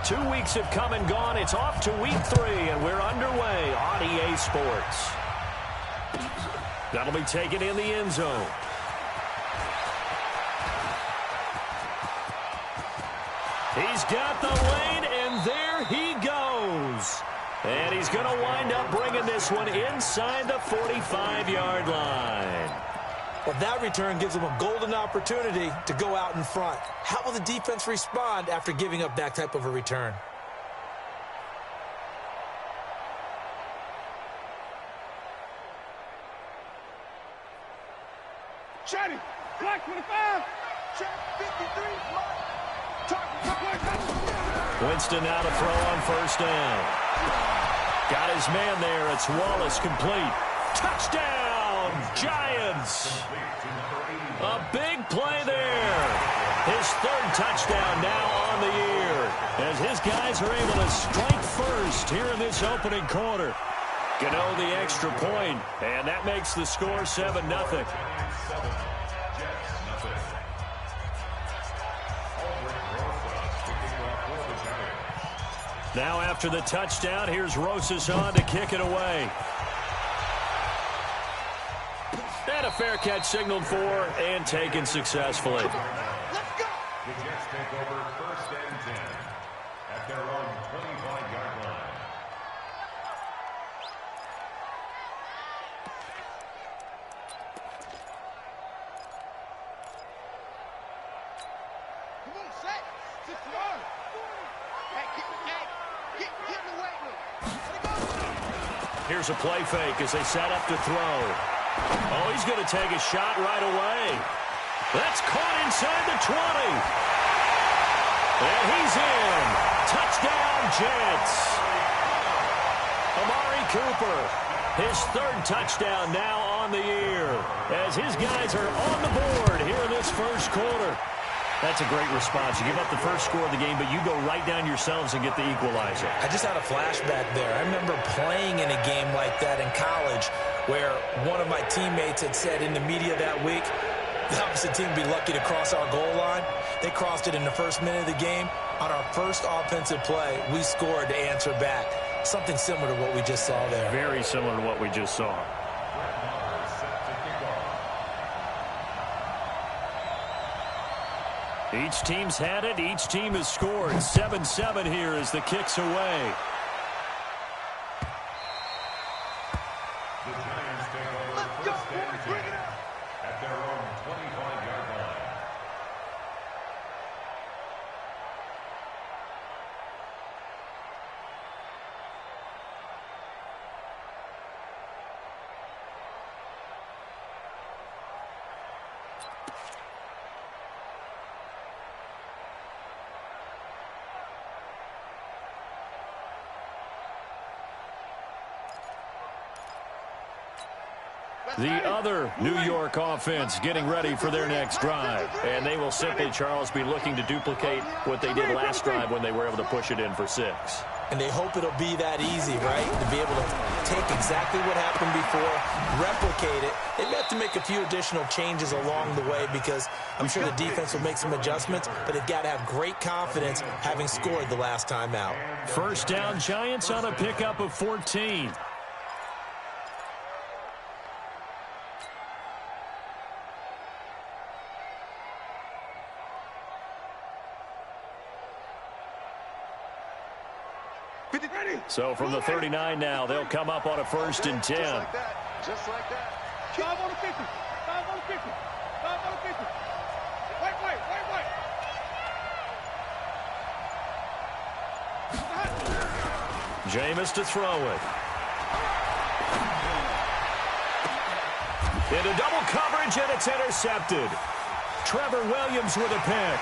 2 weeks have come and gone. It's off to week 3, and we're underway on EA Sports. That'll be taken in the end zone. He's got the lane, and there he goes. And he's going to wind up bringing this one inside the 45-yard line. Well, that return gives them a golden opportunity to go out in front. How will the defense respond after giving up that type of a return? Shotty, block 25, check 53, Winston now to throw on first down. Got his man there. It's Wallace complete. Touchdown, Giants. A big play there. His 3rd touchdown now on the year as his guys are able to strike first here in this opening quarter. Gano the extra point, and that makes the score 7-0. Now after the touchdown, here's Rosas on to kick it away. And a fair catch signaled for and taken successfully. let's go. The Jets take over 1st and 10 at their own 25-yard line. Come on, set. 61. Get in the way. Here's a play fake as they set up to throw. Oh, he's going to take a shot right away. That's caught inside the 20. And he's in. Touchdown, Jets. Amari Cooper, his 3rd touchdown now on the year as his guys are on the board here in this first quarter. That's a great response. You give up the first score of the game, but you go right down yourselves and get the equalizer. I just had a flashback there. I remember playing in a game like that in college where one of my teammates had said in the media that week, the opposite team would be lucky to cross our goal line. They crossed it in the first minute of the game. On our first offensive play, we scored to answer back. Something similar to what we just saw there. Very similar to what we just saw. Each team's had it. Each team has scored. 7-7 here as the kick's away. The Giants take over 1st and 10 at their own 25-yard line. The other New York offense getting ready for their next drive. And they will simply, Charles, be looking to duplicate what they did last drive when they were able to push it in for 6. And they hope it'll be that easy, right? To be able to take exactly what happened before, replicate it. They've got to make a few additional changes along the way because I'm sure the defense will make some adjustments, but they've got to have great confidence having scored the last time out. First down, Giants on a pickup of 14. So from the 39 now, they'll come up on a 1st and 10. Just like that. Just like that. 5 on the 50. 5 on the 50. 5 on the 50. Wait. Jameis to throw it. Into double coverage, and it's intercepted. Trevor Williams with a pick.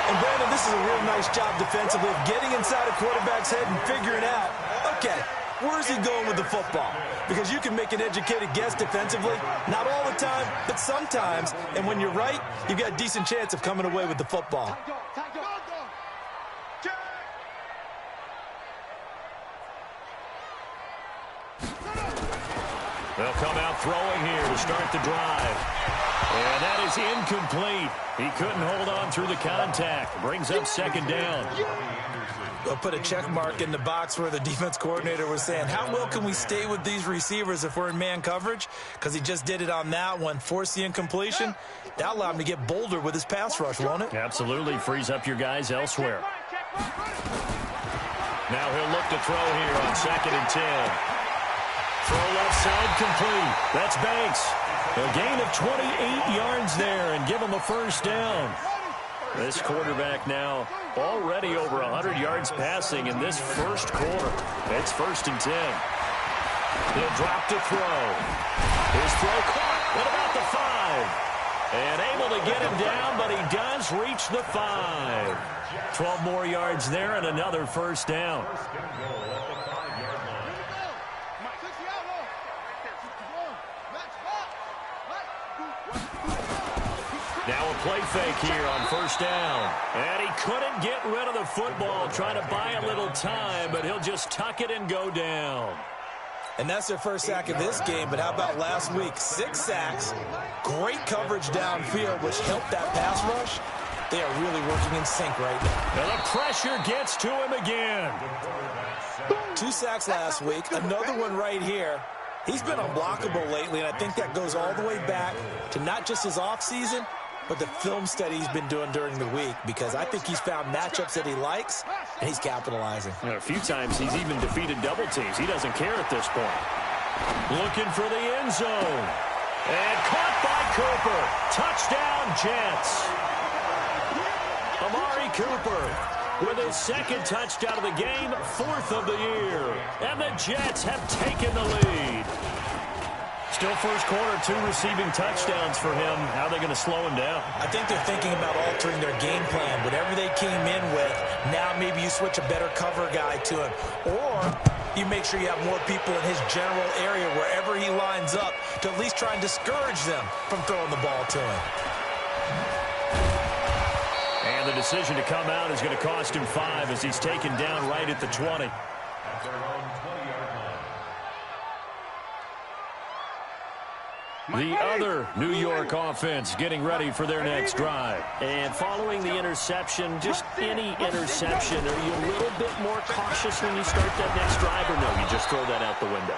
And, Brandon, this is a real nice job defensively of getting inside a quarterback's head and figuring out, okay, where's he going with the football? Because you can make an educated guess defensively, not all the time, but sometimes. And when you're right, you've got a decent chance of coming away with the football. They'll come out throwing here to start the drive. And that is incomplete. He couldn't hold on through the contact. Brings up second down. They'll put a check mark in the box where the defense coordinator was saying, how well can we stay with these receivers if we're in man coverage? Because he just did it on that one, forced the incompletion. That allowed him to get bolder with his pass rush, won't it? Absolutely. Frees up your guys elsewhere. Now he'll look to throw here on 2nd and 10. Throw left side complete. That's Banks. A gain of 28 yards there and give him a first down. This quarterback now already over 100 yards passing in this first quarter. It's 1st and 10. He'll drop to throw. His throw caught at about the 5. And able to get him down, but he does reach the 5. 12 more yards there and another first down. Now a play fake here on 1st down. And he couldn't get rid of the football, trying to buy a little time, but he'll just tuck it and go down. And that's their first sack of this game, but how about last week? 6 sacks, great coverage downfield, which helped that pass rush. They are really working in sync right now. And the pressure gets to him again. 2 sacks last week, another one right here. He's been unblockable lately, and I think that goes all the way back to not just his offseason, but the film study he's been doing during the week, because I think he's found matchups that he likes, and he's capitalizing. And a few times he's even defeated double teams. He doesn't care at this point. Looking for the end zone. And caught by Cooper. Touchdown, Jets. Amari Cooper with his 2nd touchdown of the game, 4th of the year. And the Jets have taken the lead. Still first quarter, 2 receiving touchdowns for him. How are they going to slow him down? I think they're thinking about altering their game plan. Whatever they came in with, now maybe you switch a better cover guy to him. Or you make sure you have more people in his general area wherever he lines up to at least try and discourage them from throwing the ball to him. And the decision to come out is going to cost him 5 as he's taken down right at the 20. The other New York offense getting ready for their next drive. And following the interception, just any interception, are you a little bit more cautious when you start that next drive, or no, you just throw that out the window?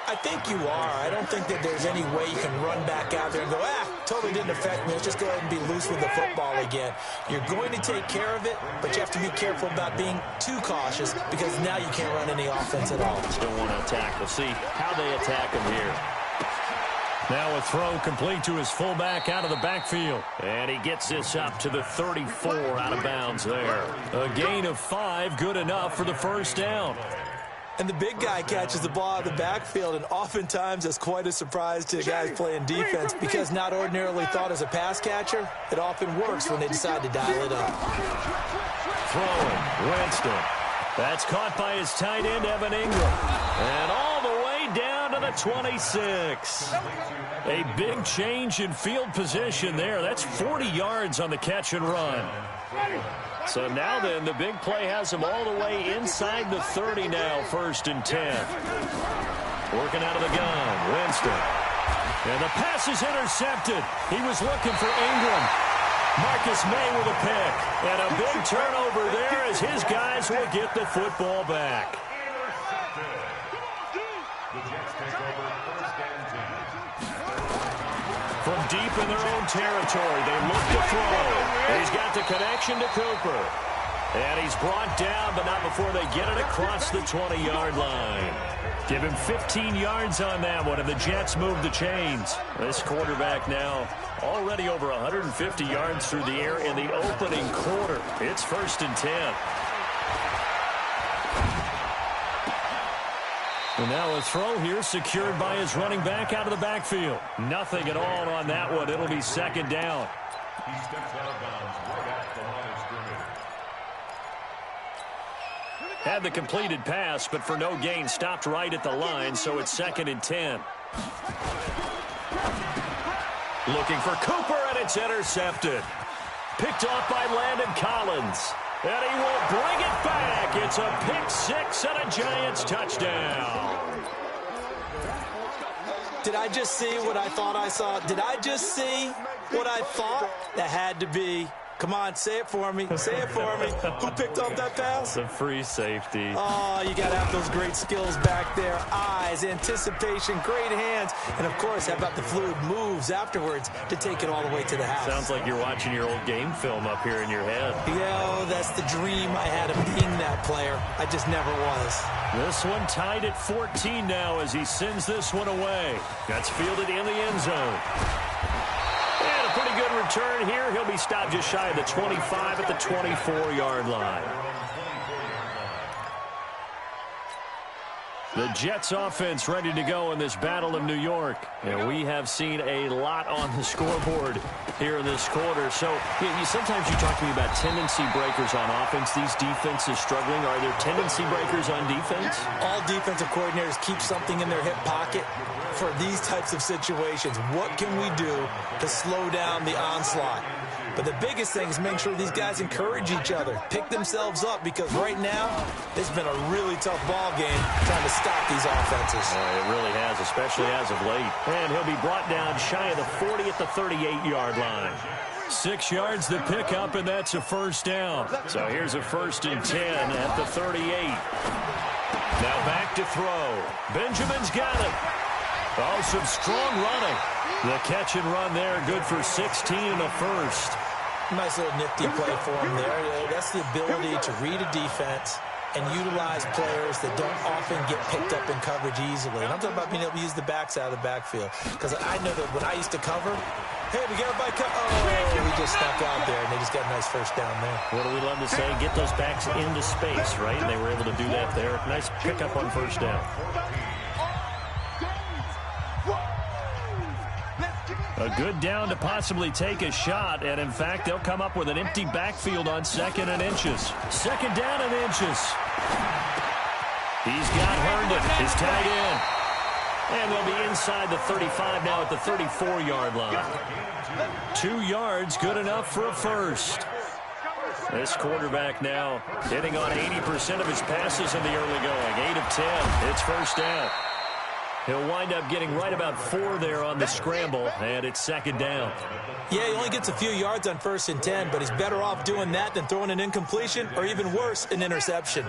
I think you are. I don't think that there's any way you can run back out there and go, totally didn't affect me. Let's just go ahead and be loose with the football again. You're going to take care of it, but you have to be careful about being too cautious, because now you can't run any offense at all. Still want to attack. We'll see how they attack him here. Now a throw complete to his fullback out of the backfield. And he gets this up to the 34 out of bounds there. A gain of 5, good enough for the first down. And the big guy catches the ball out of the backfield, and oftentimes that's quite a surprise to guys playing defense, because not ordinarily thought as a pass catcher, it often works when they decide to dial it up. Throwing, Winston. That's caught by his tight end, Evan Ingram. And all the way down to the 26. A big change in field position there. That's 40 yards on the catch and run. So now then, the big play has him all the way inside the 30 now, 1st and 10. Working out of the gun, Winston. And the pass is intercepted. He was looking for Ingram. Marcus May with a pick. And a big turnover there as his guys will get the football back. From deep in their own territory, they look to throw. He's got the connection to Cooper. And he's brought down, but not before they get it across the 20-yard line. Give him 15 yards on that one, and the Jets move the chains. This quarterback now already over 150 yards through the air in the opening quarter. It's 1st and 10. And now a throw here secured by his running back out of the backfield. Nothing at all on that one. It'll be 2nd down. He steps out of bounds right at the line of scrimmage. Had the completed pass, but for no gain, stopped right at the line, so it's 2nd and 10. Looking for Cooper, and it's intercepted. Picked off by Landon Collins. And he will bring it back. It's a pick 6 and a Giants touchdown. did I just see what I thought I saw? Did I just see what I thought? That had to be. Come on, say it for me. Say it for me. Who picked up that pass? The free safety. Oh, you got to have those great skills back there. Eyes, anticipation, great hands. And, of course, how about the fluid moves afterwards to take it all the way to the house? Sounds like you're watching your old game film up here in your head. Yo, that's the dream I had of being that player. I just never was. This one tied at 14 now as he sends this one away. That's fielded in the end zone. And a pretty good return here. He'll be stopped just shy of the 25 at the 24-yard line. The Jets offense ready to go in this Battle of New York. And we have seen a lot on the scoreboard here in this quarter. So sometimes you talk to me about tendency breakers on offense. These defenses struggling. Are there tendency breakers on defense? All defensive coordinators keep something in their hip pocket for these types of situations. What can we do to slow down the onslaught? But the biggest thing is make sure these guys encourage each other, pick themselves up, because right now it's been a really tough ball game trying to stop these offenses. It really has, especially as of late. And he'll be brought down shy of the 40 at the 38-yard line. 6 yards to pick up, and that's a first down. So here's a 1st and 10 at the 38. Now back to throw. Benjamin's got it. Oh, some strong running. The catch and run there, good for 16 and a first. Nice little nifty play for him there. That's the ability to read a defense and utilize players that don't often get picked up in coverage easily. And I'm talking about being able to use the backside of the backfield. Because I know that when I used to cover, hey, we got everybody cover. Oh, we just stuck out there, and they just got a nice first down there. What do we love to say? Get those backs into space, right? And they were able to do that there. Nice pickup on first down. A good down to possibly take a shot, and in fact, they'll come up with an empty backfield on 2nd and inches. 2nd down and inches. He's got Herndon, his tight end. And they'll be inside the 35 now at the 34-yard line. 2 yards, good enough for a first. This quarterback now hitting on 80% of his passes in the early going. 8 of 10. It's first down. He'll wind up getting right about 4 there on the scramble, and it's 2nd down. Yeah, he only gets a few yards on 1st and 10, but he's better off doing that than throwing an incompletion or even worse, an interception.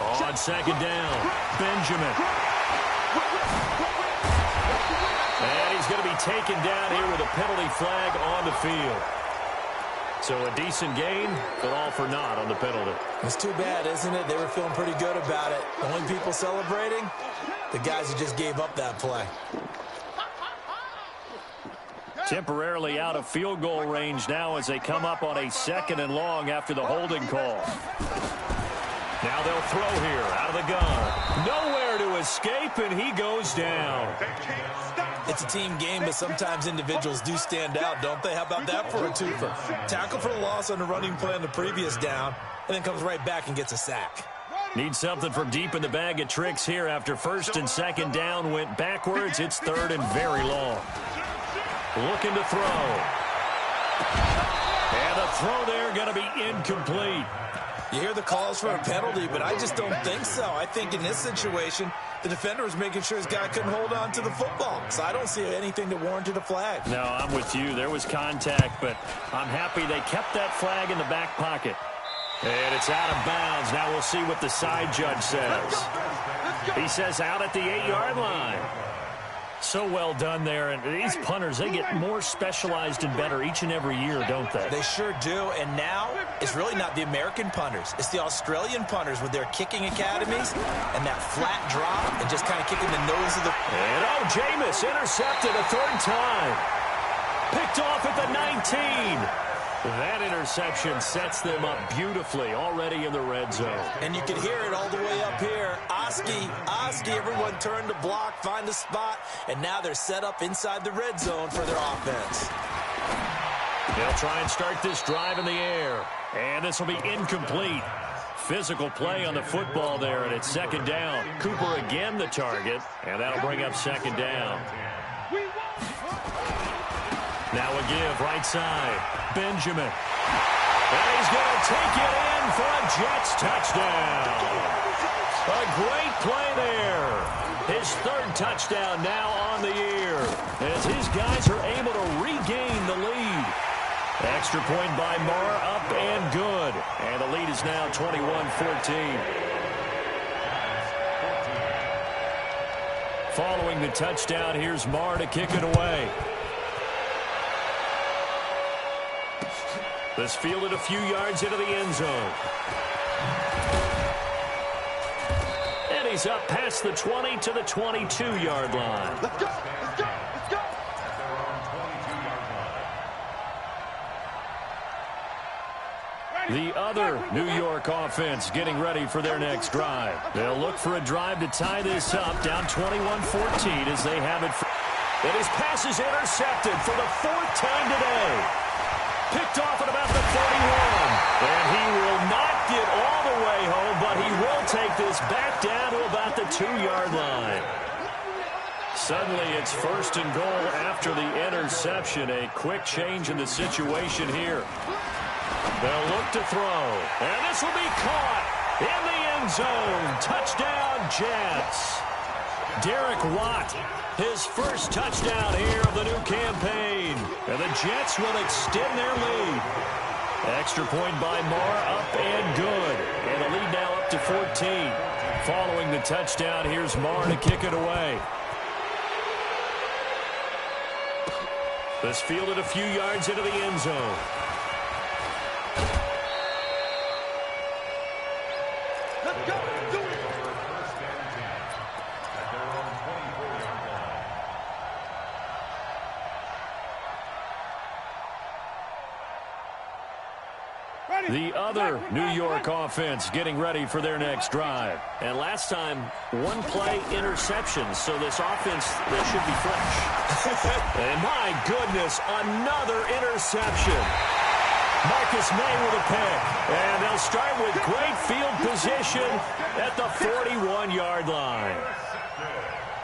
On 2nd down, Benjamin. And he's going to be taken down here with a penalty flag on the field. So a decent gain, but all for naught on the penalty. It's too bad, isn't it? They were feeling pretty good about it. The only people celebrating, the guys who just gave up that play. Temporarily out of field goal range now as they come up on a 2nd and long after the holding call. Now they'll throw here out of the gun. Nowhere to escape, and he goes down. It's a team game, but sometimes individuals do stand out, don't they? How about that for a twofer? Tackle for a loss on the running play on the previous down, and then comes right back and gets a sack. Need something from deep in the bag of tricks here after 1st and 2nd down went backwards. It's 3rd and very long. Looking to throw. And the throw there going to be incomplete. You hear the calls for a penalty, but I just don't think so. I think in this situation, the defender was making sure his guy couldn't hold on to the football. So I don't see anything that warranted a flag. No, I'm with you. There was contact, but I'm happy they kept that flag in the back pocket. And it's out of bounds. Now we'll see what the side judge says. He says out at the 8-yard line. So well done there. And these punters, they get more specialized and better each and every year, don't they? They sure do. And now it's really not the American punters. It's the Australian punters with their kicking academies and that flat drop and just kind of kicking the nose of the... And Jameis intercepted a 3rd time. Picked off at the 19. That interception sets them up beautifully already in the red zone. And you can hear it all the way up here. Oski, everyone turned to block, find a spot, and now they're set up inside the red zone for their offense. They'll try and start this drive in the air. And this will be incomplete. Physical play on the football there, and it's 2nd down. Cooper again the target, and that'll bring up 2nd down. Now a give right side. Benjamin. And he's going to take it in for a Jets touchdown. A great play there. His third touchdown now on the year, as his guys are able to regain the lead. Extra point by Marr, up and good. And the lead is now 21-14. Following the touchdown, here's Marr to kick it away. This fielded a few yards into the end zone. And he's up past the 20 to the 22-yard line. Let's go! Let's go! Let's go! The other New York offense getting ready for their next drive. They'll look for a drive to tie this up, down 21-14 as they have it. And his pass is intercepted for the fourth time today. Picked off at about the 31. And he will not get all the way home, but he will take this back down to about the 2-yard line. Suddenly it's first and goal after the interception. A quick change in the situation here. They'll look to throw. And this will be caught in the end zone. Touchdown, Jets. Derek Watt, his first touchdown here of the new campaign. And the Jets will extend their lead. Extra point by Marr, up and good. And the lead now up to 14. Following the touchdown, here's Marr to kick it away. This fielded a few yards into the end zone. Let's go! Do it! The other New York offense getting ready for their next drive. And last time, one play interception, so this offense, they should be fresh. And my goodness, another interception. Marcus May with a pick. And they'll start with great field position at the 41-yard line.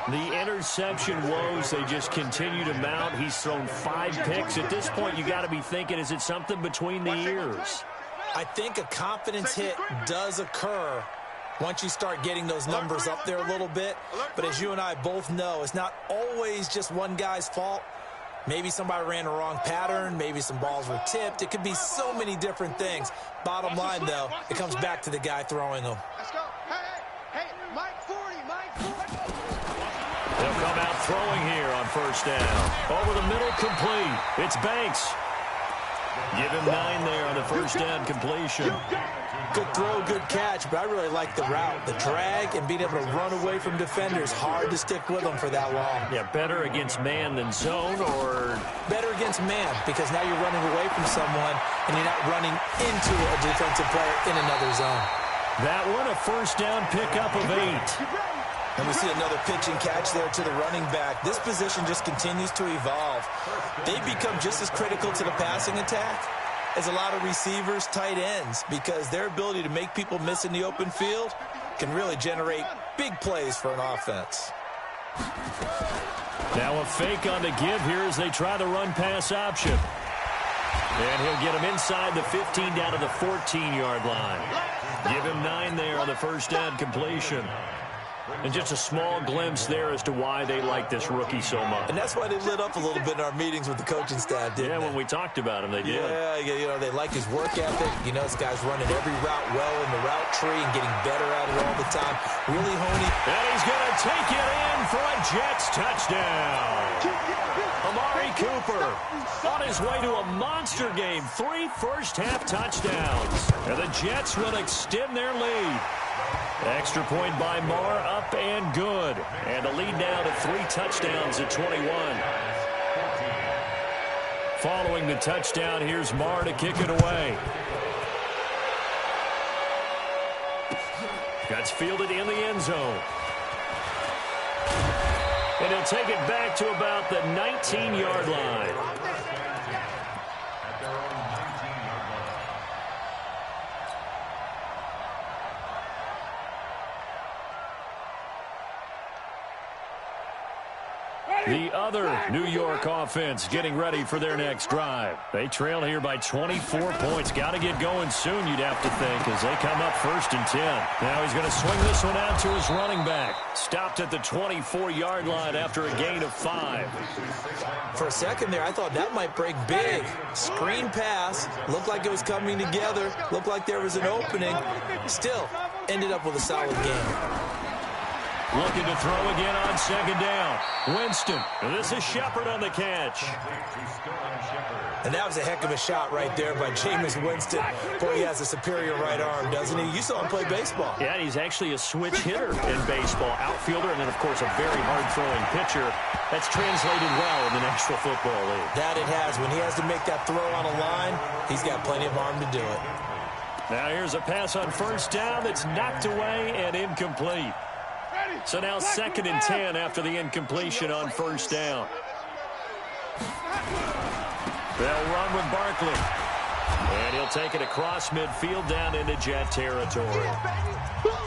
The interception woes, they just continue to mount. He's thrown 5 picks. At this point, you got to be thinking, is it something between the ears? I think a confidence hit does occur once you start getting those numbers up there a little bit. But as you and I both know, it's not always just one guy's fault. Maybe somebody ran the wrong pattern. Maybe some balls were tipped. It could be so many different things. Bottom line, though, it comes back to the guy throwing them. Let's go! Hey, Mike 40, Mike 40! They'll come out throwing here on first down. Over the middle, complete. It's Banks. Give him 9 there on the first down completion. Good throw, good catch, but I really like the route. The drag and being able to run away from defenders. Hard to stick with them for that long. Yeah, better against man than zone, or? Better against man, because now you're running away from someone and you're not running into a defensive player in another zone. That one, a first down pickup of 8. And we see another pitch and catch there to the running back. This position just continues to evolve. They become just as critical to the passing attack as a lot of receivers, tight ends, because their ability to make people miss in the open field can really generate big plays for an offense. Now a fake on the give here as they try the run-pass option. And he'll get him inside the 15 down to the 14-yard line. Give him 9 there on the first down completion. And just a small glimpse there as to why they like this rookie so much. And that's why they lit up a little bit in our meetings with the coaching staff, didn't they? Yeah, when we talked about him, they did. Yeah, you know, they like his work ethic. You know, this guy's running every route well in the route tree and getting better at it all the time. Really honing. And he's going to take it in for a Jets touchdown. Amari Cooper on his way to a monster game. 3 first-half touchdowns. And the Jets will extend their lead. Extra point by Marr, up and good. And the lead now to 3 touchdowns at 21. Following the touchdown, here's Marr to kick it away. That's fielded in the end zone. And he'll take it back to about the 19-yard line. The other New York offense getting ready for their next drive. They trail here by 24 points. Got to get going soon, you'd have to think, as they come up 1st and 10. Now he's going to swing this one out to his running back. Stopped at the 24-yard line after a gain of 5. For a second there, I thought that might break big. Screen pass. Looked like it was coming together. Looked like there was an opening. Still, ended up with a solid game. Looking to throw again on 2nd down. Winston. This is Shepard on the catch. And that was a heck of a shot right there by Jameis Winston. Boy, he has a superior right arm, doesn't he? You saw him play baseball. Yeah, he's actually a switch hitter in baseball. Outfielder and then, of course, a very hard-throwing pitcher. That's translated well in the National Football League. That it has. When he has to make that throw on a line, he's got plenty of arm to do it. Now here's a pass on 1st down that's knocked away and incomplete. So now 2nd and 10 after the incompletion on 1st down. They'll run with Barkley. And he'll take it across midfield down into Jet territory.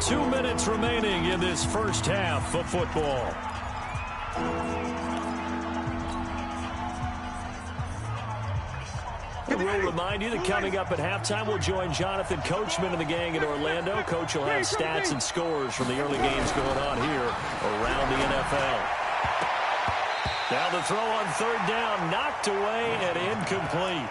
2 minutes remaining in this first half of football. We'll remind you that coming up at halftime, we'll join Jonathan Coachman and the gang in Orlando. Coach will have stats and scores from the early games going on here around the NFL. Now the throw on 3rd down, knocked away and incomplete.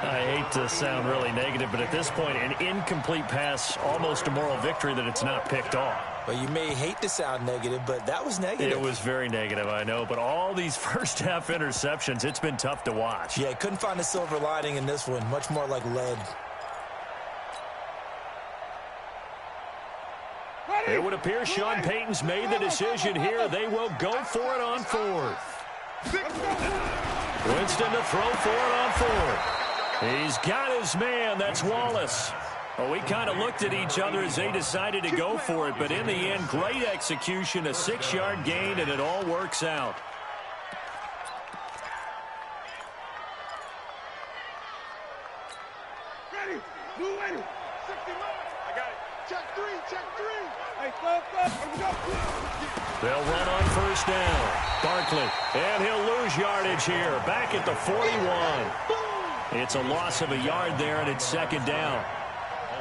I hate to sound really negative, but at this point, an incomplete pass, almost a moral victory that it's not picked off. Well, you may hate to sound negative, but that was negative. It was very negative, I know. But all these first-half interceptions, it's been tough to watch. Yeah, couldn't find a silver lining in this one. Much more like lead. It would appear Sean Payton's made the decision here. They will go for it on 4th. Winston to throw for it on 4th. He's got his man. That's Wallace. Well, we kind of looked at each other as they decided to go for it, but in the end, great execution, a 6-yard gain, and it all works out. Ready. Move ready. 60 miles. I got it. Check 3. Check 3. Hey, go. They'll run on 1st down. Barkley, and he'll lose yardage here. Back at the 41. It's a loss of a yard there, and it's 2nd down.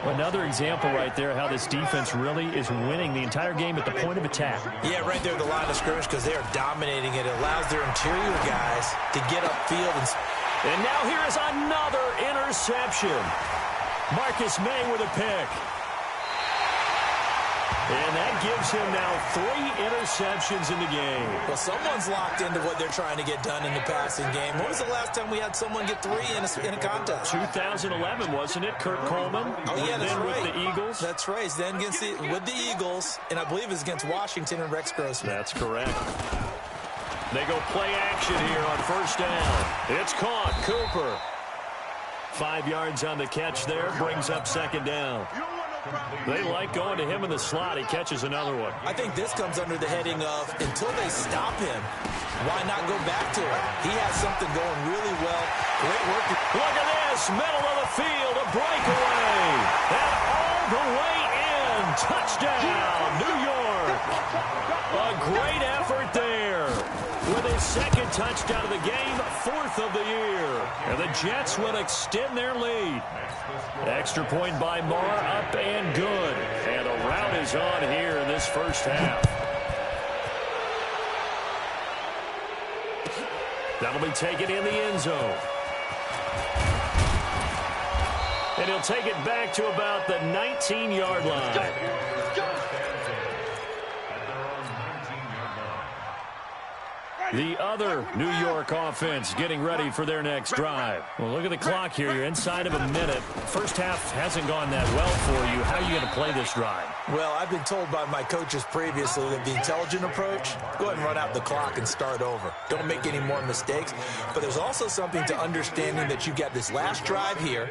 Another example right there how this defense really is winning the entire game at the point of attack. Yeah, right there at the line of scrimmage because they are dominating it. It allows their interior guys to get upfield. And now here is another interception. Marcus May with a pick. And that gives him now 3 interceptions in the game. Well, someone's locked into what they're trying to get done in the passing game. When was the last time we had someone get 3 in a contest? 2011, wasn't it? Kurt Coleman. Oh, yeah, that's right. With the Eagles. That's right. Then with the Eagles, and I believe it's against Washington and Rex Grossman. That's correct. They go play action here on 1st down. It's caught. Cooper. 5 yards on the catch there. Brings up 2nd down. They like going to him in the slot. He catches another one. I think this comes under the heading of until they stop him, why not go back to it? He has something going really well. Great work. Look at this. Middle of the field. A breakaway. And all the way in. Touchdown, New York. A great effort there. With his 2nd touchdown of the game, 4th of the year. And the Jets will extend their lead. Extra point by Marr, up and good. And a rout is on here in this first half. That'll be taken in the end zone. And he'll take it back to about the 19-yard line. The other New York offense getting ready for their next drive. Well, look at the clock here. You're inside of a minute. First half hasn't gone that well for you. How are you going to play this drive? Well, I've been told by my coaches previously that the intelligent approach, go ahead and run out the clock and start over. Don't make any more mistakes. But there's also something to understanding that you've got this last drive here.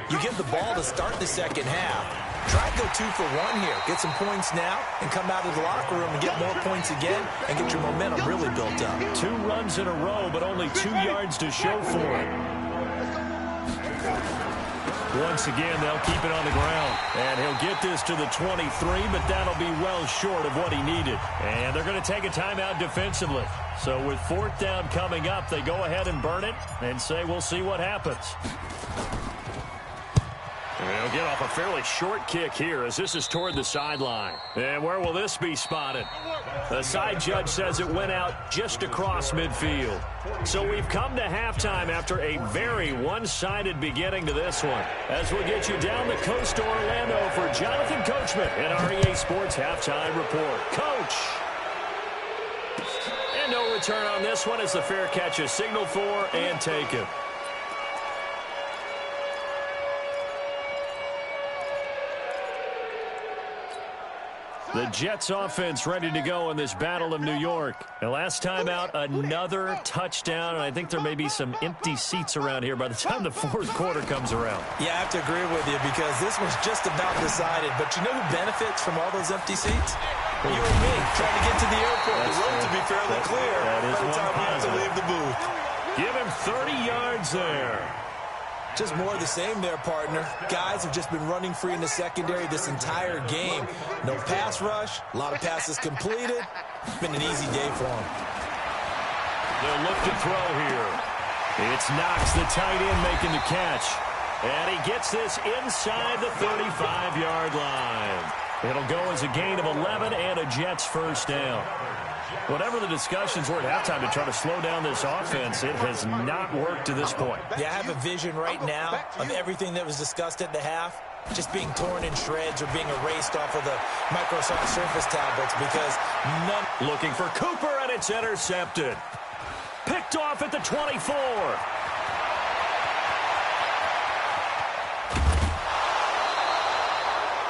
You get the ball to start the second half. Try to go 2 for 1 here. Get some points now and come out of the locker room and get more points again and get your momentum really built up. 2 runs in a row, but only 2 yards to show for it. Once again, they'll keep it on the ground. And he'll get this to the 23, but that'll be well short of what he needed. And they're going to take a timeout defensively. So with 4th down coming up, they go ahead and burn it and say we'll see what happens. They'll get off a fairly short kick here as this is toward the sideline. And where will this be spotted? The side judge says it went out just across midfield. So we've come to halftime after a very one-sided beginning to this one. As we'll get you down the coast to Orlando for Jonathan Coachman in our EA Sports Halftime Report. Coach! And no return on this one as the fair catch is signaled for and taken. The Jets offense ready to go in this Battle of New York. And last time out, another touchdown. And I think there may be some empty seats around here by the time the 4th quarter comes around. Yeah, I have to agree with you because this was just about decided. But you know who benefits from all those empty seats? You and me trying to get to the airport. The road to be fairly clear by the time we have to leave the booth. Give him 30 yards there. Just more of the same there, partner. Guys have just been running free in the secondary this entire game. No pass rush, a lot of passes completed. It's been an easy day for them. They'll look to throw here. It's Knox, the tight end, making the catch. And he gets this inside the 35-yard line. It'll go as a gain of 11 and a Jets first down. Whatever the discussions were at halftime to try to slow down this offense, it has not worked to this point. Yeah, I have a vision right now of everything that was discussed at the half just being torn in shreds or being erased off of the Microsoft Surface tablets because none... Looking for Cooper, and it's intercepted. Picked off at the 24.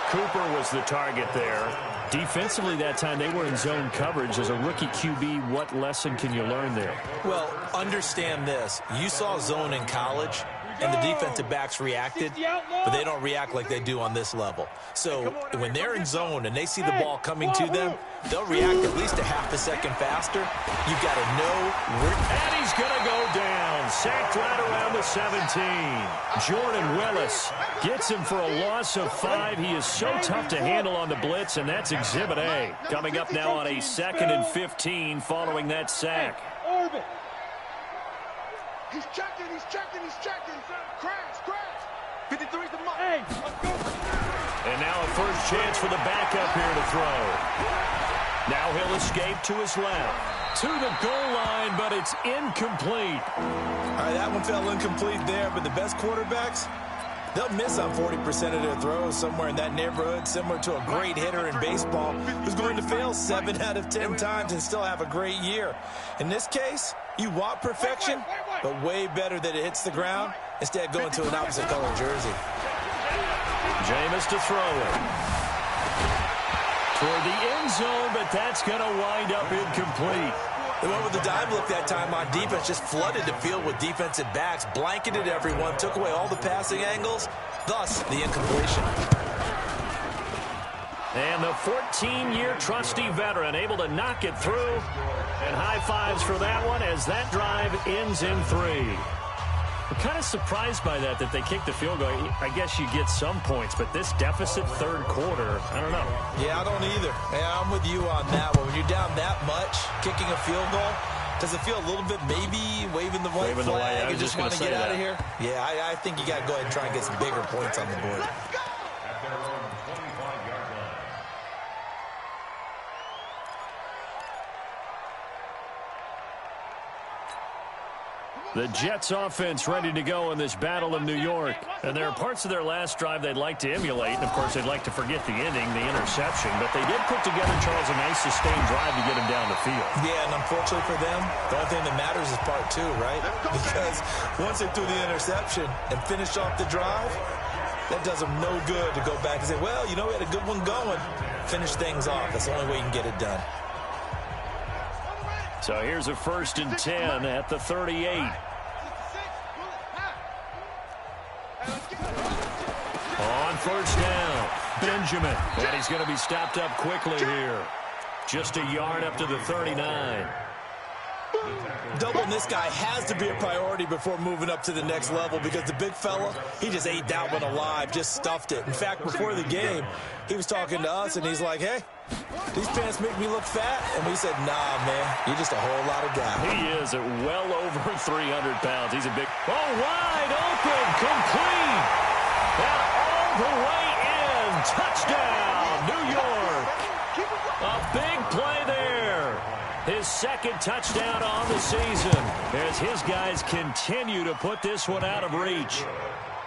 Cooper was the target there. Defensively that time, they were in zone coverage. As a rookie QB, what lesson can you learn there? Well, understand this. You saw zone in college, and the defensive backs reacted, but they don't react like they do on this level. So when they're in zone and they see the ball coming to them, they'll react at least a half a second faster. You've got to know. And he's going to go down. Sacked right around the 17. Jordan Willis gets him for a loss of 5. He is so tough to handle on the blitz, and that's Exhibit A. Coming up now on a 2nd and 15 following that sack. Orbit. He's checking, he's checking, he's checking. Crash. 53's the mark. Hey, let's go. And now a first chance for the backup here to throw. Now he'll escape to his left. To the goal line, but it's incomplete. All right, that one fell incomplete there, but the best quarterbacks, they'll miss on 40% of their throws somewhere in that neighborhood, similar to a great hitter in baseball who's going to fail 7 out of 10 times and still have a great year. In this case, you want perfection, but way better that it hits the ground instead of going to an opposite color jersey. Jameis to throw it. Toward the end zone, but that's going to wind up incomplete. They went with the dime look that time on defense, just flooded the field with defensive backs, blanketed everyone, took away all the passing angles, thus the incompletion. And the 14-year trusty veteran able to knock it through. And high fives for that one as that drive ends in 3. I'm kind of surprised by that they kicked the field goal. I guess you get some points, but this deficit 3rd quarter, I don't know. Yeah, I don't either. Yeah, I'm with you on that one. When you're down that much, kicking a field goal, does it feel a little bit maybe waving the white flag and just want to get out of here? Yeah, I think you got to go ahead and try and get some bigger points on the board. The Jets offense ready to go in this Battle of New York. And there are parts of their last drive they'd like to emulate. And, of course, they'd like to forget the ending, the interception. But they did put together, Charles, a nice sustained drive to get him down the field. Yeah, and unfortunately for them, the only thing that matters is part 2, right? Because once they threw the interception and finished off the drive, that does them no good to go back and say, well, you know, we had a good one going. Finish things off. That's the only way you can get it done. So here's a 1st and 10 at the 38. On 1st down, Benjamin. And he's going to be stopped up quickly here. Just a yard up to the 39. Doubling this guy has to be a priority before moving up to the next level because the big fella, he just ate that one alive, just stuffed it. In fact, before the game, he was talking to us, and he's like, hey, these pants make me look fat. And we said, nah, man, you're just a whole lot of guy. He is at well over 300 pounds. He's a big... Oh, wide open, complete. And all the way in. Touchdown, New York. A big play there. His second touchdown on the season as his guys continue to put this one out of reach.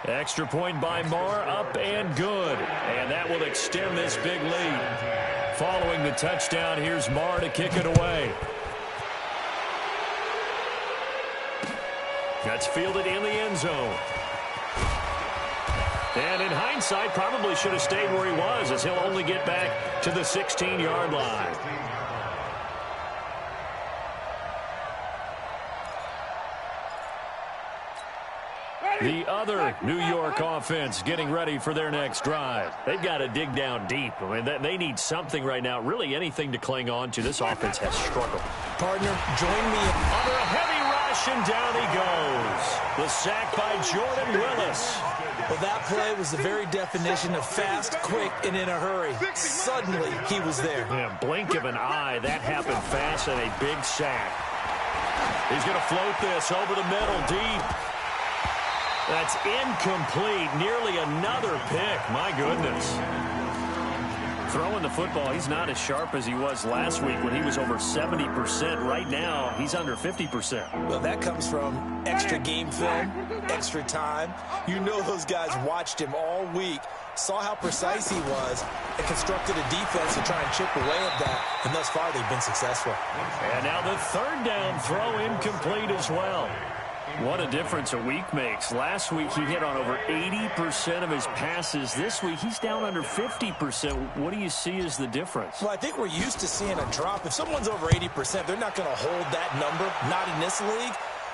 Extra point by Marr, up and good. And that will extend this big lead. Following the touchdown, here's Marr to kick it away. That's fielded in the end zone. And in hindsight, probably should have stayed where he was, as he'll only get back to the 16-yard line. The other New York offense getting ready for their next drive. They've got to dig down deep. I mean, they need something right now, really anything to cling on to. This offense has struggled. Partner, join me. Under a heavy rush, and down he goes. The sack by Jordan Willis. Well, that play was the very definition of fast, quick, and in a hurry. Suddenly, he was there. Yeah, blink of an eye. That happened fast, and a big sack. He's going to float this over the middle, deep. That's incomplete. Nearly another pick. My goodness. Throwing the football, he's not as sharp as he was last week when he was over 70%. Right now, he's under 50%. Well, that comes from extra game film, extra time. You know those guys watched him all week, saw how precise he was, and constructed a defense to try and chip away at that. And thus far, they've been successful. And now the third down throw incomplete as well. What a difference a week makes. Last week, he hit on over 80% of his passes. This week, he's down under 50%. What do you see as the difference? Well, I think we're used to seeing a drop. If someone's over 80%, they're not going to hold that number, not in this league.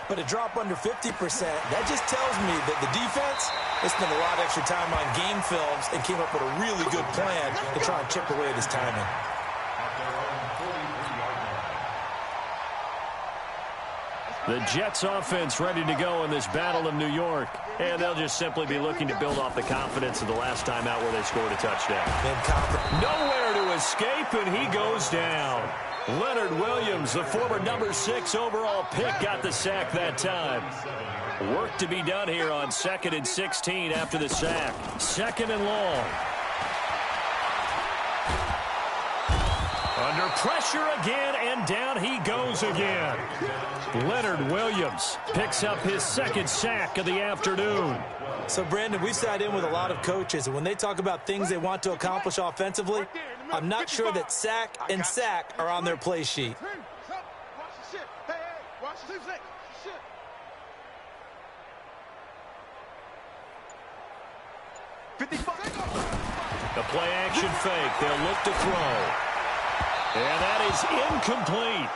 But a drop under 50%, that just tells me that the defense, they spent a lot of extra time on game films and came up with a really good plan to try and chip away at his timing. The Jets offense ready to go in this battle of New York. And they'll just simply be looking to build off the confidence of the last time out where they scored a touchdown. Nowhere to escape, and he goes down. Leonard Williams, the former number 6 overall pick, got the sack that time. Work to be done here on 2nd and 16 after the sack. 2nd and long. Under pressure again, and down he goes again. Leonard Williams picks up his 2nd sack of the afternoon. So, Brandon, we've sat in with a lot of coaches, and when they talk about things they want to accomplish offensively, I'm not sure that sack and sack are on their play sheet. The play-action fake. They'll look to throw. And that is incomplete.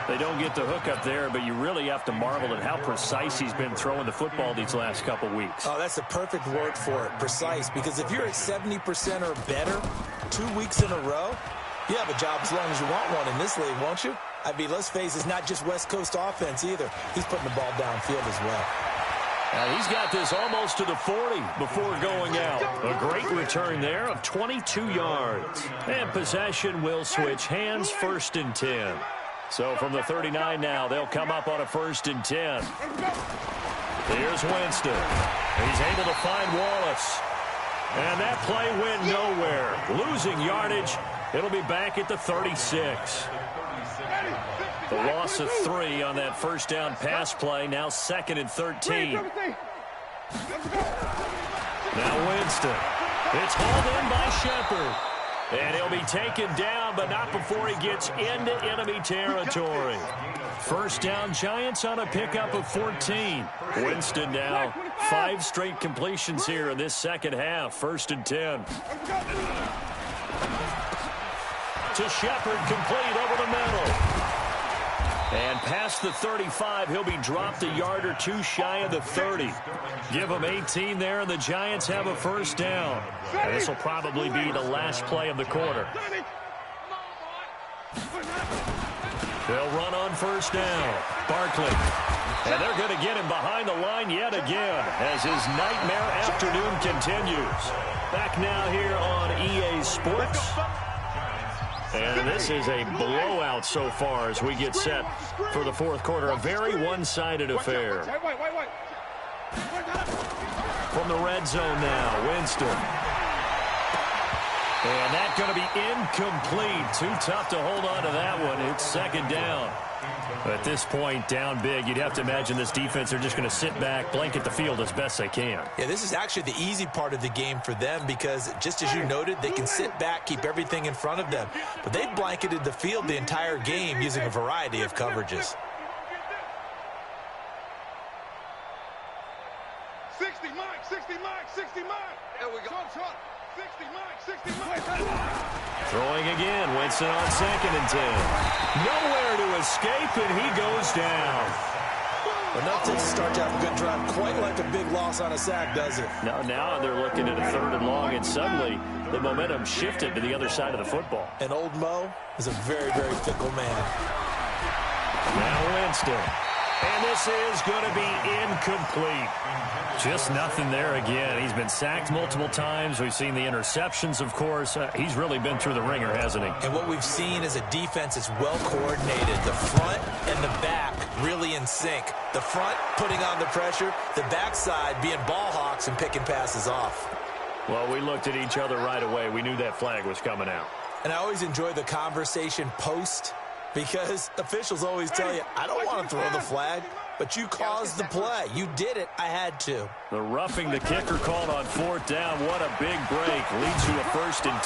They don't get the hook up there, but you really have to marvel at how precise he's been throwing the football these last couple weeks. Oh, that's the perfect word for it, precise. Because if you're at 70% or better 2 weeks in a row, you have a job as long as you want one in this league, won't you? I mean, let's face it, it's not just West Coast offense either. He's putting the ball downfield as well. He's got this almost to the 40 before going out. A great return there of 22 yards. And possession will switch hands, 1st and 10. So from the 39 now, they'll come up on a 1st and 10. Here's Winston. He's able to find Wallace. And that play went nowhere. Losing yardage. It'll be back at the 36. The loss of 3 on that 1st down pass play. Now 2nd and 13. Now Winston. It's hauled in by Shepard. And he'll be taken down, but not before he gets into enemy territory. 1st down, Giants on a pickup of 14. Winston now 5 straight completions here in this second half. 1st and 10. To Shepard, complete over the middle. And past the 35, he'll be dropped a yard or 2 shy of the 30. Give him 18 there, and the Giants have a 1st down. And this will probably be the last play of the quarter. They'll run on first down. Barkley. And they're going to get him behind the line yet again as his nightmare afternoon continues. Back now here on EA Sports. And this is a blowout so far as we get set for the fourth quarter. A very one-sided affair. From the red zone now, Winston. And that's going to be incomplete. Too tough to hold on to that one. It's second down. At this point, down big, you'd have to imagine this defense are just going to sit back, blanket the field as best they can. Yeah, this is actually the easy part of the game for them because, just as you noted, they can sit back, keep everything in front of them. But they've blanketed the field the entire game using a variety of coverages. 60, Mike, 60, Mike, 60, Mike. There we go. 60, Mike, 60, Mike. Throwing again, Winston on 2nd and 10. Nowhere to escape, and he goes down. Enough to start to have a good drive. Quite like a big loss on a sack, does it? Now they're looking at a 3rd and long, and suddenly the momentum shifted to the other side of the football. And old Mo is a very, very fickle man. Now Winston. And this is going to be incomplete. Just nothing there again. He's been sacked multiple times. We've seen the interceptions, of course. He's really been through the ringer, hasn't he? And what we've seen is a defense that's well coordinated. The front and the back really in sync. The front putting on the pressure. The backside being ball hawks and picking passes off. Well, we looked at each other right away. We knew that flag was coming out. And I always enjoy the conversation post because officials always tell you, I don't want to throw the flag, but you caused the play. You did it. I had to. The roughing the kicker called on 4th down. What a big break. Leads to a 1st and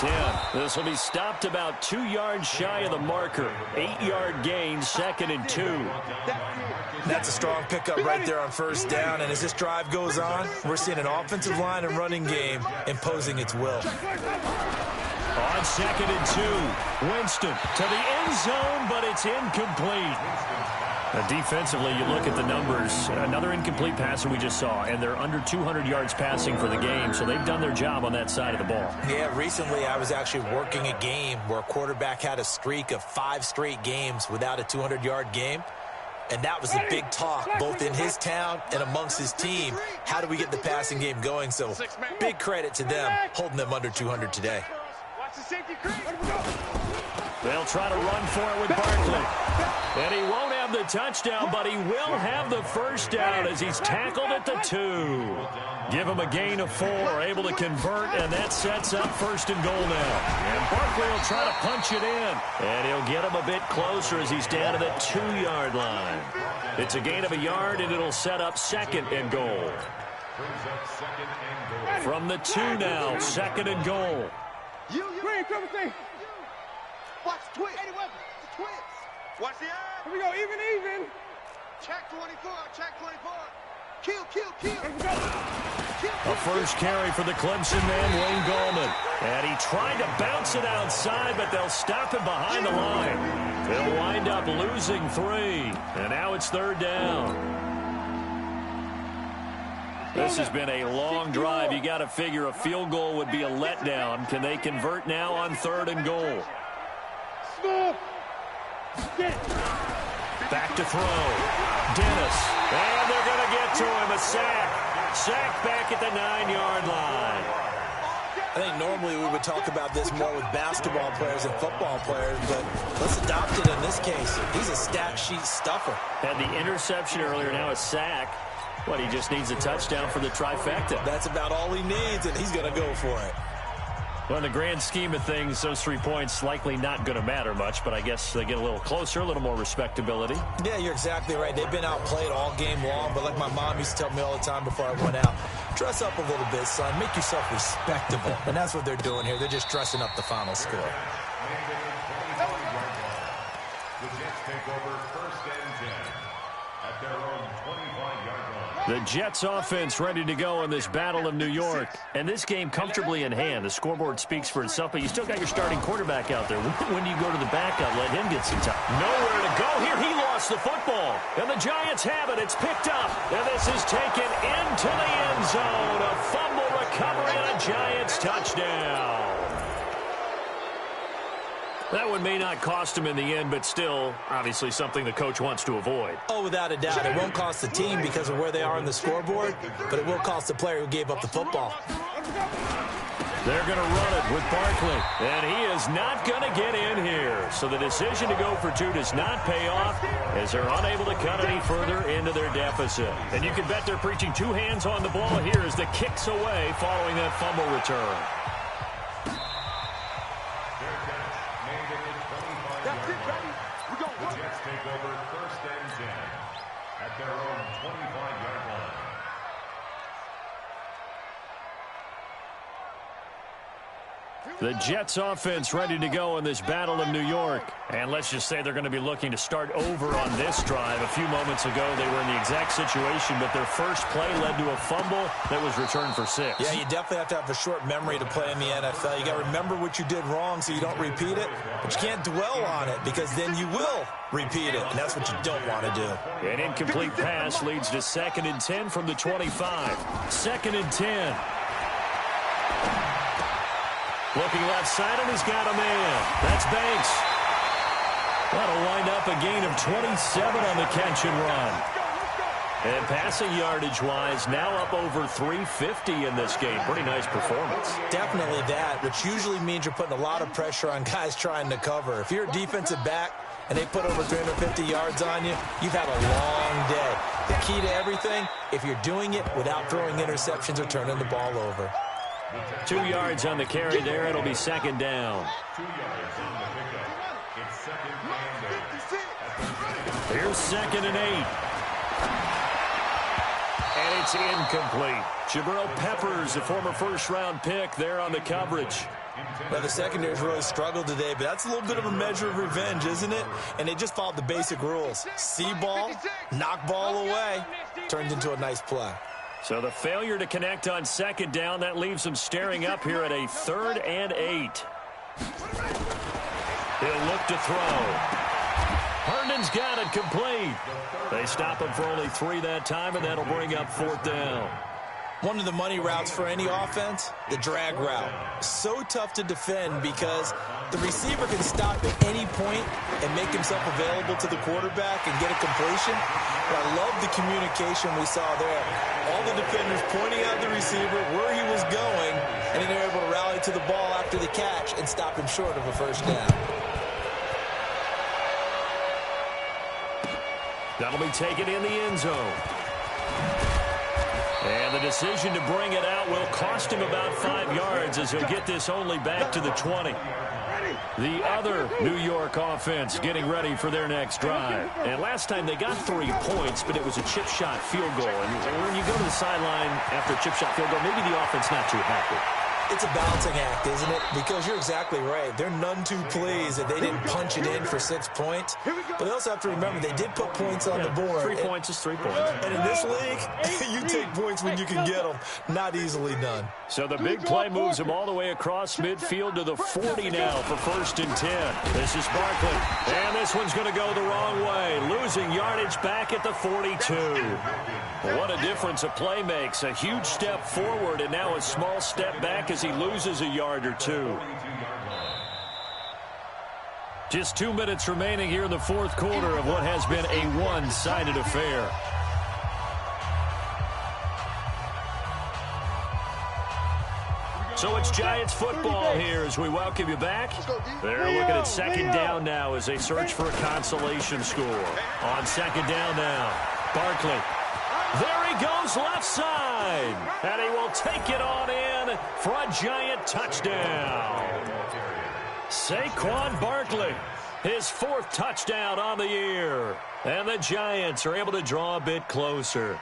10. This will be stopped about 2 yards shy of the marker. 8-yard gain, 2nd and 2. That's a strong pickup right there on 1st down. And as this drive goes on, we're seeing an offensive line and running game imposing its will. On 2nd and 2, Winston to the end zone, but it's incomplete. Defensively, you look at the numbers. Another incomplete pass that we just saw, and they're under 200 yards passing for the game, so they've done their job on that side of the ball. Yeah, recently I was actually working a game where a quarterback had a streak of 5 straight games without a 200-yard game. And that was the big talk, both in his town and amongst his team. How do we get the passing game going? So big credit to them, holding them under 200 today. They'll try to run for it with Barkley. And he won't have the touchdown, but he will have the 1st down as he's tackled at the 2. Give him a gain of 4, able to convert, and that sets up 1st and goal now. And Barkley will try to punch it in. And he'll get him a bit closer as he's down to the 2-yard line. It's a gain of a yard, and it'll set up 2nd and goal. From the 2 now, 2nd and goal. Watch twitch. Watch the eye. Here we go, even. Check 24, check 24. Kill. A first carry for the Clemson man, Wayne Gallman. And he tried to bounce it outside, but they'll stop him behind the line. They'll wind up losing 3. And now it's 3rd down. This has been a long drive. You got to figure a field goal would be a letdown. Can they convert now on 3rd and goal? Back to throw. Dennis. And they're going to get to him. A sack. Sack back at the 9-yard line. I think normally we would talk about this more with basketball players and football players, but let's adopt it in this case. He's a stat sheet stuffer. Had the interception earlier, now a sack. What, he just needs a touchdown for the trifecta. That's about all he needs, and he's going to go for it. Well, in the grand scheme of things, those 3 points likely not going to matter much, but I guess they get a little closer, a little more respectability. Yeah, you're exactly right. They've been outplayed all game long, but like my mom used to tell me all the time before I went out, dress up a little bit, son. Make yourself respectable. And that's what they're doing here. They're just dressing up the final score. The Jets take over 1st and 10 at their own 25-yard line. The Jets offense ready to go in this Battle of New York. And this game comfortably in hand. The scoreboard speaks for itself, but you still got your starting quarterback out there. When do you go to the backup? Let him get some time. Nowhere to go here. He lost the football. And the Giants have it. It's picked up. And this is taken into the end zone. A fumble recovery and a Giants touchdown. That one may not cost him in the end, but still, obviously something the coach wants to avoid. Oh, without a doubt. It won't cost the team because of where they are on the scoreboard, but it will cost the player who gave up the football. They're going to run it with Barkley, and he is not going to get in here. So the decision to go for two does not pay off as they're unable to cut any further into their deficit. And you can bet they're preaching two hands on the ball here as the kick's away following that fumble return. That's it, baby. We go. The Jets take over 1st and 10 at their own 25-yard line. The Jets offense ready to go in this battle in New York. And let's just say they're going to be looking to start over on this drive. A few moments ago, they were in the exact situation, but their first play led to a fumble that was returned for 6. Yeah, you definitely have to have a short memory to play in the NFL. You got to remember what you did wrong so you don't repeat it, but you can't dwell on it because then you will repeat it, and that's what you don't want to do. An incomplete pass leads to 2nd and 10 from the 25. 2nd and 10. Looking left side, and he's got a man. That's Banks. That'll wind up a gain of 27 on the catch and run. And passing yardage-wise, now up over 350 in this game. Pretty nice performance. Definitely that, which usually means you're putting a lot of pressure on guys trying to cover. If you're a defensive back and they put over 350 yards on you, you've had a long day. The key to everything, if you're doing it without throwing interceptions or turning the ball over. 2 yards on the carry there. It'll be 2nd down. 2 yards on the pickup. It's 2nd and 8. Here's 2nd and 8. And it's incomplete. Jabril Peppers, a former first-round pick, there on the coverage. Well, the secondary's really struggled today, but that's a little bit of a measure of revenge, isn't it? And they just followed the basic rules. See ball, knock ball away. Turned into a nice play. So the failure to connect on 2nd down, that leaves them staring up here at a 3rd and 8. He'll look to throw. Herndon's got it complete. They stop him for only 3 that time, and that'll bring up 4th down. One of the money routes for any offense, the drag route. So tough to defend because the receiver can stop at any point and make himself available to the quarterback and get a completion. But I love the communication we saw there. All the defenders pointing out the receiver where he was going, and then they were able to rally to the ball after the catch and stop him short of a 1st down. That'll be taken in the end zone. And the decision to bring it out will cost him about 5 yards as he'll get this only back to the 20. The other New York offense getting ready for their next drive. And last time they got 3 points, but it was a chip shot field goal. And when you go to the sideline after a chip shot field goal, maybe the offense not too happy. It's a balancing act, isn't it? Because you're exactly right. They're none too pleased that they didn't punch it in for 6 points. But they also have to remember they did put points on the board. 3 points is 3 points. And in this league, you take points when you can get them. Not easily done. So the big play moves him all the way across midfield to the 40 now for 1st and 10. This is Barkley. And this one's going to go the wrong way. Losing yardage back at the 42. What a difference a play makes. A huge step forward and now a small step back as he loses a yard or 2. Just 2 minutes remaining here in the 4th quarter of what has been a one-sided affair. So it's Giants football here as we welcome you back. They're looking at 2nd down now as they search for a consolation score. On 2nd down now, Barkley. There he goes left side. And he will take it on in for a Giant touchdown. Saquon Barkley, his 4th touchdown on the year. And the Giants are able to draw a bit closer.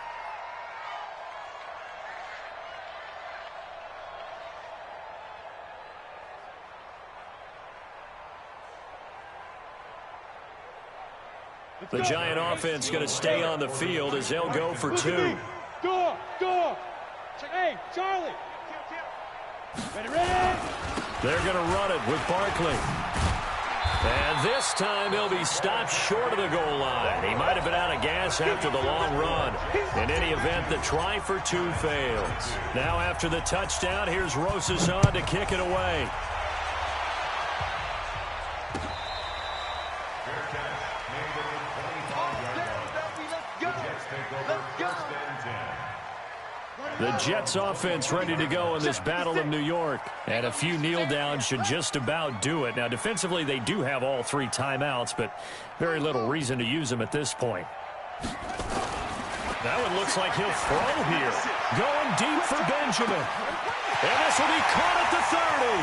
The Giant offense going to stay on the field as they'll go for 2. Go. Hey, Charlie. Ready. They're going to run it with Barkley. And this time he'll be stopped short of the goal line. He might have been out of gas after the long run. In any event, the try for 2 fails. Now after the touchdown, here's Rosas on to kick it away. take over first and 10. The Jets offense ready to go in this battle of New York. And a few kneel downs should just about do it. Now, defensively, they do have all 3 timeouts, but very little reason to use them at this point. That one looks like he'll throw here. Going deep for Benjamin. And this will be caught at the 30.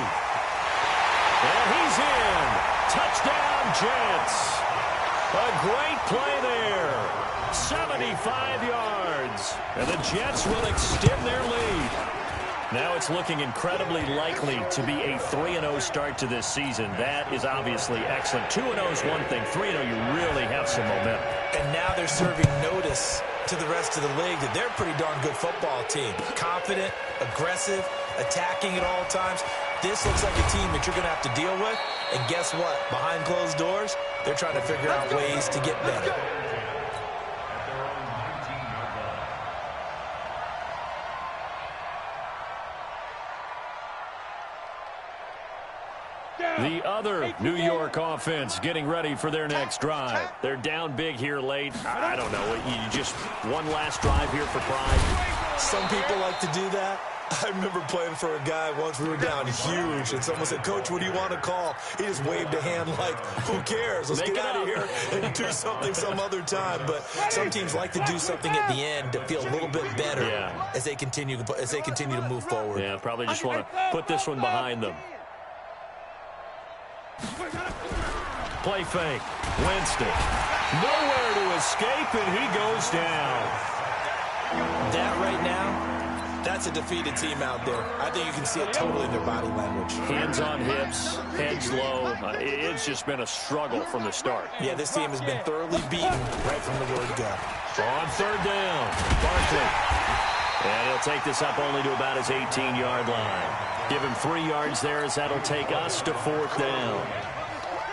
And he's in. Touchdown, Jets. A great play there. 75 yards. And the Jets will extend their lead. Now it's looking incredibly likely to be a 3-0 start to this season. That is obviously excellent. 2-0 is one thing. 3-0, you really have some momentum. And now they're serving notice to the rest of the league that they're a pretty darn good football team. Confident, aggressive, attacking at all times. This looks like a team that you're going to have to deal with. And guess what? Behind closed doors, they're trying to figure out ways to get better. The other New York offense getting ready for their next drive. They're down big here late. I don't know. You just one last drive here for pride. Some people like to do that. I remember playing for a guy once. We were down huge, and someone said, "Coach, what do you want to call?" He just waved a hand like, who cares? Let's get out of here and do something some other time. But some teams like to do something at the end to feel a little bit better as they continue to move forward. Yeah, probably just want to put this one behind them. Play fake. Winston. Nowhere to escape, and he goes down. That right now, that's a defeated team out there. I think you can see it totally in their body language. Hands on hips, heads low. It's just been a struggle from the start. Yeah, this team has been thoroughly beaten right from the word go. On 3rd down, Barkley. And he'll take this up only to about his 18-yard line. Give him 3 yards there as that'll take us to 4th down.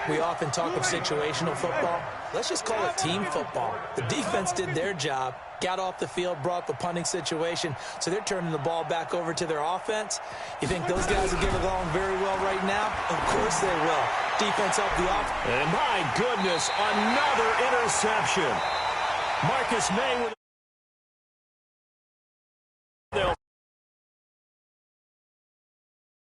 We often talk of situational football. Let's just call it team football. The defense did their job, got off the field, brought up a punting situation, so they're turning the ball back over to their offense. You think those guys will get along very well right now? Of course they will. Defense up the offense. And my goodness, another interception. Marcus May with